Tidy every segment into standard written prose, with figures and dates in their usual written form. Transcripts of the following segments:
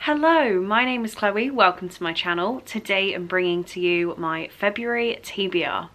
Hello, my name is Chloe, welcome to my channel. Today I'm bringing to you my February TBR.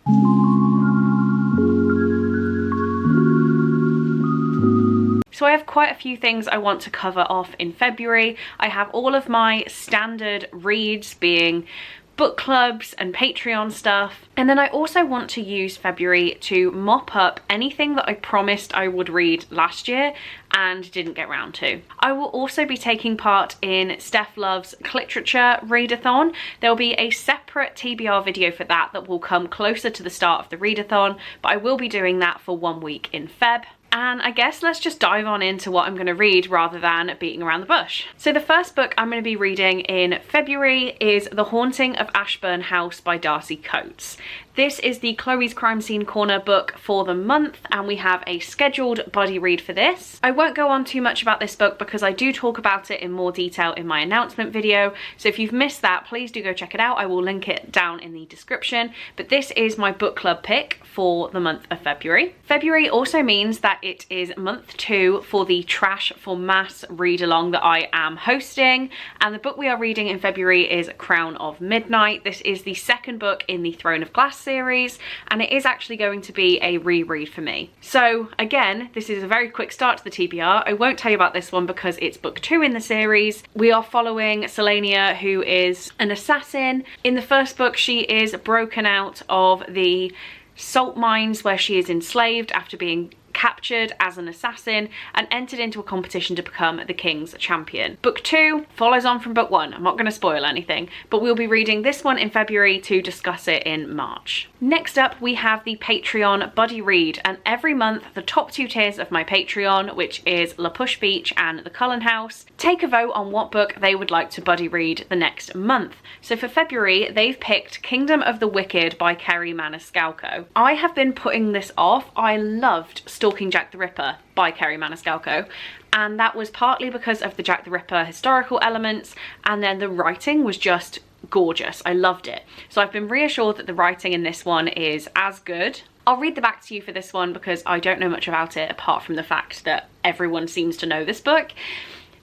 So I have quite a few things I want to cover off in February. I have all of my standard reads, being book clubs and Patreon stuff. And then I also want to use February to mop up anything that I promised I would read last year and didn't get round to. I will also be taking part in Steph Love's Literature Readathon. There'll be a separate TBR video for that will come closer to the start of the readathon, but I will be doing that for 1 week in Feb. And I guess let's just dive on into what I'm going to read rather than beating around the bush. So the first book I'm going to be reading in February is The Haunting of Ashburn House by Darcy Coates. This is the Chloe's Crime Scene Corner book for the month, and we have a scheduled buddy read for this. I won't go on too much about this book because I do talk about it in more detail in my announcement video, so if you've missed that, please do go check it out. I will link it down in the description, but this is my book club pick for the month of February. February also means that it is month 2 for the Trash for Mass read-along that I am hosting, and the book we are reading in February is Crown of Midnight. This is the second book in the Throne of Glass series, and it is actually going to be a reread for me. So again, this is a very quick start to the TBR. I won't tell you about this one because it's book 2 in the series. We are following Selenia, who is an assassin. In the first book, she is broken out of the salt mines where she is enslaved after being captured as an assassin and entered into a competition to become the King's Champion. Book 2 follows on from book 1. I'm not going to spoil anything, but we'll be reading this one in February to discuss it in March. Next up, we have the Patreon buddy read, and every month the top 2 tiers of my Patreon, which is La Push Beach and The Cullen House, take a vote on what book they would like to buddy read the next month. So for February, they've picked Kingdom of the Wicked by Kerry Maniscalco. I have been putting this off. I loved Stalking Jack the Ripper by Kerry Maniscalco, and that was partly because of the Jack the Ripper historical elements, and then the writing was just gorgeous. I loved it. So I've been reassured that the writing in this one is as good. I'll read the back to you for this one because I don't know much about it apart from the fact that everyone seems to know this book.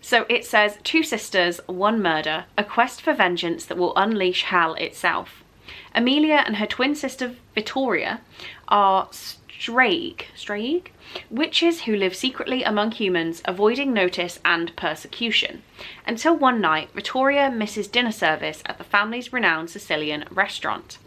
So it says, 2 sisters, 1 murder, a quest for vengeance that will unleash hell itself. Amelia and her twin sister Vittoria are Strayeg, witches who live secretly among humans, avoiding notice and persecution. Until one night, Vittoria misses dinner service at the family's renowned Sicilian restaurant.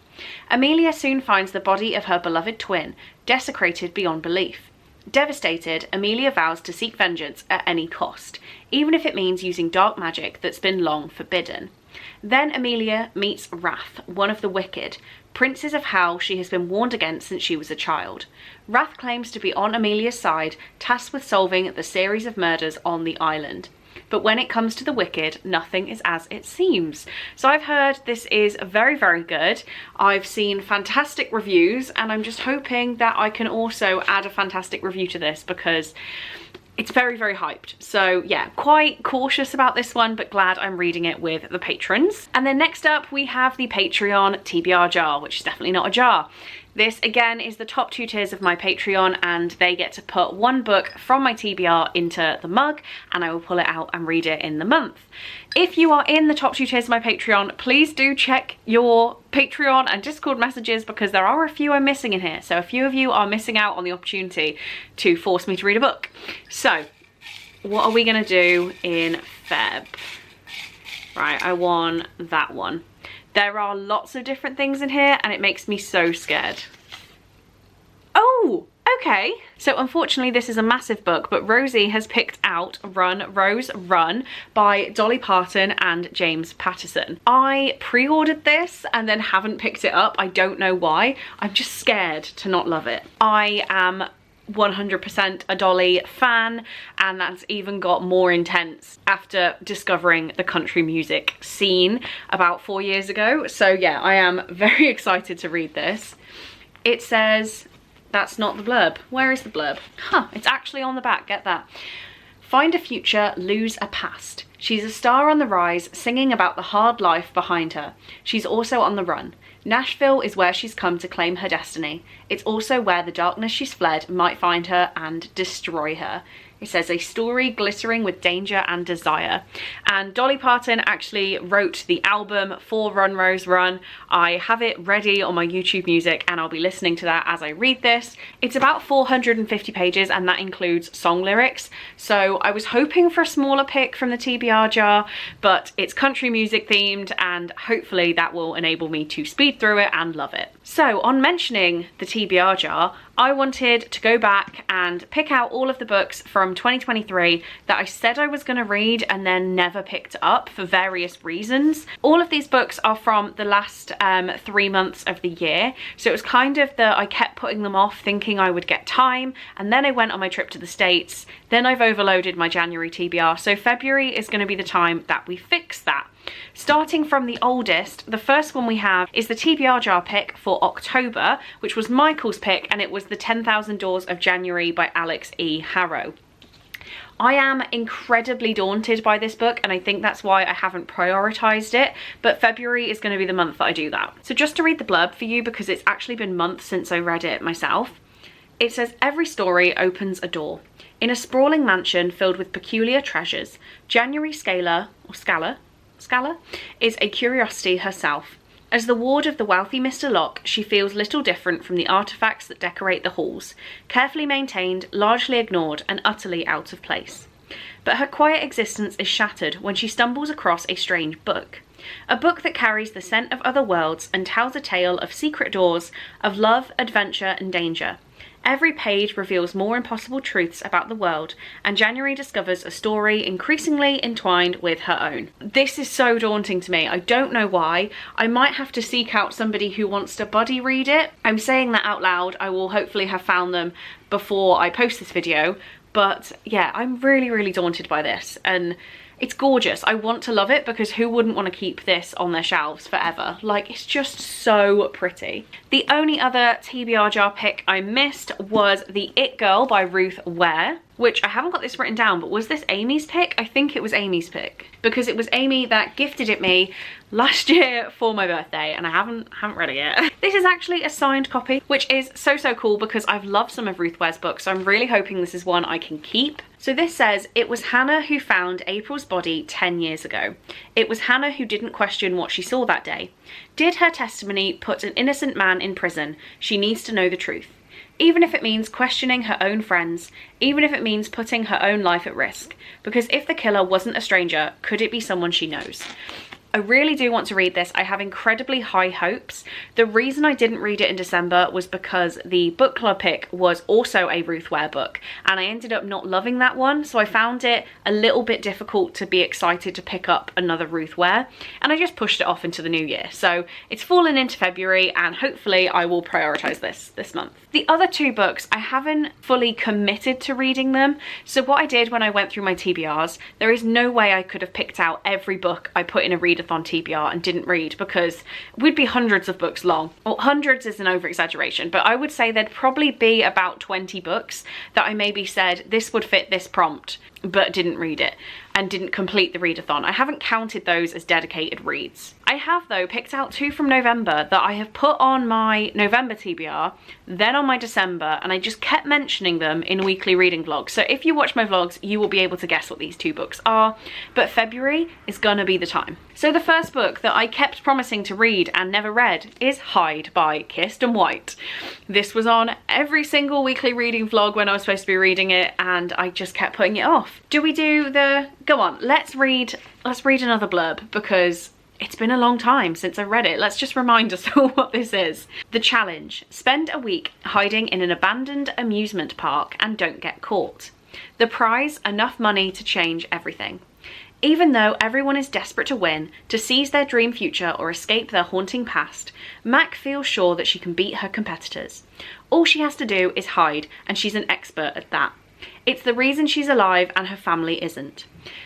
Amelia soon finds the body of her beloved twin, desecrated beyond belief. Devastated, Amelia vows to seek vengeance at any cost, even if it means using dark magic that's been long forbidden. Then Amelia meets Wrath, one of the wicked, princes of hell she has been warned against since she was a child. Wrath claims to be on Amelia's side, tasked with solving the series of murders on the island. But when it comes to the wicked, nothing is as it seems. So I've heard this is very, very good. I've seen fantastic reviews, and I'm just hoping that I can also add a fantastic review to this because it's very, very hyped. So yeah, quite cautious about this one, but glad I'm reading it with the patrons. And then next up, we have the Patreon TBR Jar, which is definitely not a jar. This again is the top 2 tiers of my Patreon, and they get to put 1 book from my TBR into the mug, and I will pull it out and read it in the month. If you are in the top 2 tiers of my Patreon, please do check your Patreon and Discord messages because there are a few I'm missing in here. So a few of you are missing out on the opportunity to force me to read a book. So what are we gonna do in Feb? Right, I want that one. There are lots of different things in here and it makes me so scared. Oh, okay. So unfortunately this is a massive book, but Rosie has picked out Rose Run by Dolly Parton and James Patterson. I pre-ordered this and then haven't picked it up. I don't know why. I'm just scared to not love it. I am 100% a Dolly fan, and that's even got more intense after discovering the country music scene about 4 years ago. So yeah, I am very excited to read this. It says, that's not the blurb. Where is the blurb? Huh, it's actually on the back, get that. Find a future, lose a past. She's a star on the rise, singing about the hard life behind her. She's also on the run. Nashville is where she's come to claim her destiny. It's also where the darkness she's fled might find her and destroy her. It says a story glittering with danger and desire. And Dolly Parton actually wrote the album for Run Rose Run. I have it ready on my YouTube Music and I'll be listening to that as I read this. It's about 450 pages and that includes song lyrics. So I was hoping for a smaller pick from the TBR jar, but it's country music themed and hopefully that will enable me to speed through it and love it. So on mentioning the TBR jar, I wanted to go back and pick out all of the books from 2023 that I said I was going to read and then never picked up for various reasons. All of these books are from the last 3 months of the year, so it was kind of I kept putting them off thinking I would get time, and then I went on my trip to the States, then I've overloaded my January TBR, so February is going to be the time that we fix that. Starting from the oldest, the first one we have is the TBR jar pick for October, which was Michael's pick, and it was The 10,000 Doors of January by Alex E. Harrow. I am incredibly daunted by this book, and I think that's why I haven't prioritized it, but February is going to be the month that I do that. So just to read the blurb for you, because it's actually been months since I read it myself. It says, every story opens a door. In a sprawling mansion filled with peculiar treasures, January Scala is a curiosity herself. As the ward of the wealthy Mr. Locke, she feels little different from the artifacts that decorate the halls, carefully maintained, largely ignored, and utterly out of place. But her quiet existence is shattered when she stumbles across a strange book. A book that carries the scent of other worlds and tells a tale of secret doors, of love, adventure, and danger. Every page reveals more impossible truths about the world, and January discovers a story increasingly entwined with her own. This is so daunting to me. I don't know why. I might have to seek out somebody who wants to buddy read it. I'm saying that out loud. I will hopefully have found them before I post this video. But yeah, I'm really daunted by this, and it's gorgeous. I want to love it because who wouldn't want to keep this on their shelves forever? Like, it's just so pretty. The only other TBR jar pick I missed was The It Girl by Ruth Ware, which I haven't got this written down, but was this Amy's pick? I think it was Amy's pick, because it was Amy that gifted it me last year for my birthday, and I haven't read it yet. This is actually a signed copy, which is so cool because I've loved some of Ruth Ware's books, so I'm really hoping this is one I can keep. So this says, it was Hannah who found April's body 10 years ago. It was Hannah who didn't question what she saw that day. Did her testimony put an innocent man in prison? She needs to know the truth. Even if it means questioning her own friends, even if it means putting her own life at risk. Because if the killer wasn't a stranger, could it be someone she knows? I really do want to read this. I have incredibly high hopes. The reason I didn't read it in December was because the book club pick was also a Ruth Ware book, and I ended up not loving that one, so I found it a little bit difficult to be excited to pick up another Ruth Ware, and I just pushed it off into the new year. So it's fallen into February, and hopefully I will prioritize this month. The other two books, I haven't fully committed to reading them, so what I did when I went through my TBRs, there is no way I could have picked out every book I put in a readathon TBR and didn't read, because we'd be hundreds of books long. Well, hundreds is an over exaggeration, but I would say there'd probably be about 20 books that I maybe said this would fit this prompt, but didn't read it and didn't complete the readathon. I haven't counted those as dedicated reads. I have though picked out 2 from November that I have put on my November TBR, then on my December, and I just kept mentioning them in weekly reading vlogs. So if you watch my vlogs, you will be able to guess what these 2 books are, but February is gonna be the time. So the first book that I kept promising to read and never read is Hide by Kirsten White. This was on every single weekly reading vlog when I was supposed to be reading it, and I just kept putting it off. Do we do the, go on, let's read another blurb, because it's been a long time since I read it. Let's just remind us what this is. The challenge: spend a week hiding in an abandoned amusement park and don't get caught. The prize: enough money to change everything. Even though everyone is desperate to win, to seize their dream future or escape their haunting past, Mac feels sure that she can beat her competitors. All she has to do is hide, and she's an expert at that. It's the reason she's alive and her family isn't.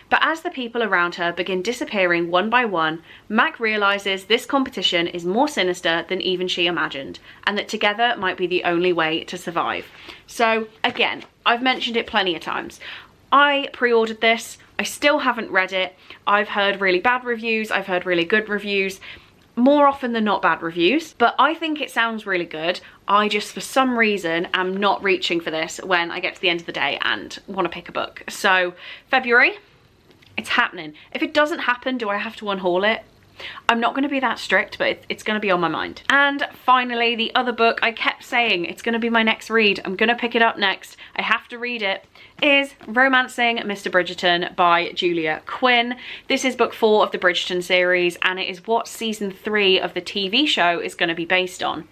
But as the people around her begin disappearing one by one, Mac realises this competition is more sinister than even she imagined, and that together might be the only way to survive. So again, I've mentioned it plenty of times. I pre-ordered this. I still haven't read it. I've heard really bad reviews. I've heard really good reviews. more often than not bad reviews, but I think it sounds really good. I just, for some reason, am not reaching for this when I get to the end of the day and want to pick a book. So February, it's happening. If it doesn't happen, do I have to unhaul it? I'm not going to be that strict, but it's going to be on my mind. And finally, the other book, I kept saying it's going to be my next read. I'm going to pick it up next. I have to read it. Is Romancing Mr Bridgeton by Julia Quinn. This is book 4 of the Bridgeton series, and it is what season 3 of the TV show is going to be based on.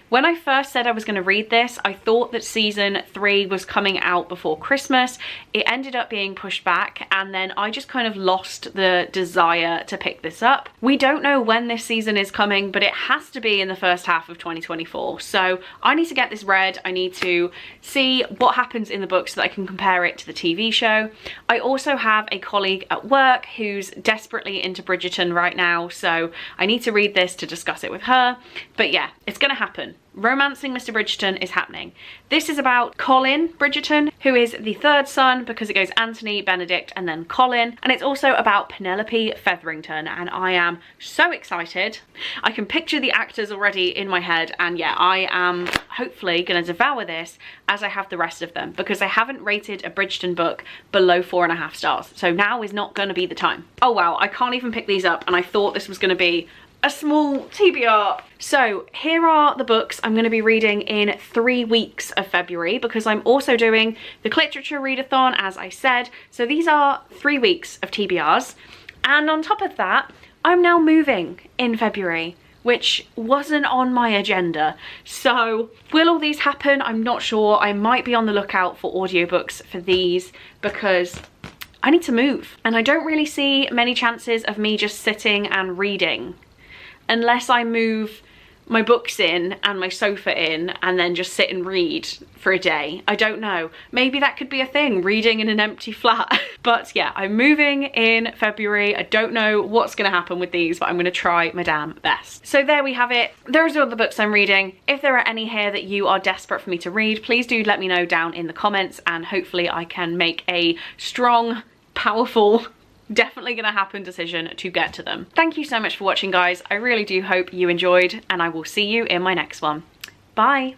When I first said I was going to read this, I thought that season 3 was coming out before Christmas. It ended up being pushed back, and then I just kind of lost the desire to pick this up. We don't know when this season is coming, but it has to be in the first half of 2024. So I need to get this read. I need to see what happens in the book so that I can compare it to the TV show. I also have a colleague at work who's desperately into Bridgerton right now, so I need to read this to discuss it with her. But yeah, it's gonna happen. Romancing Mr Bridgeton is happening. This is about Colin Bridgerton, who is the 3rd son, because it goes Anthony, Benedict, and then Colin. And it's also about Penelope Featherington, and I am so excited. I can picture the actors already in my head, and yeah, I am hopefully gonna devour this as I have the rest of them, because I haven't rated a Bridgerton book below 4.5 stars. So now is not gonna be the time. Oh wow, I can't even pick these up, and I thought this was gonna be a small TBR. So here are the books I'm going to be reading in 3 weeks of February, because I'm also doing the literature readathon, as I said. So these are 3 weeks of TBRs. And on top of that, I'm now moving in February, which wasn't on my agenda. So will all these happen? I'm not sure. I might be on the lookout for audiobooks for these, because I need to move. And I don't really see many chances of me just sitting and reading, unless I move my books in and my sofa in and then just sit and read for a day. I don't know. Maybe that could be a thing, reading in an empty flat. But yeah, I'm moving in February. I don't know what's gonna happen with these, but I'm gonna try my damn best. So there we have it. Those are all the books I'm reading. If there are any here that you are desperate for me to read, please do let me know down in the comments, and hopefully I can make a strong, powerful, definitely gonna happen decision to get to them. Thank you so much for watching, guys. I really do hope you enjoyed, and I will see you in my next one. Bye.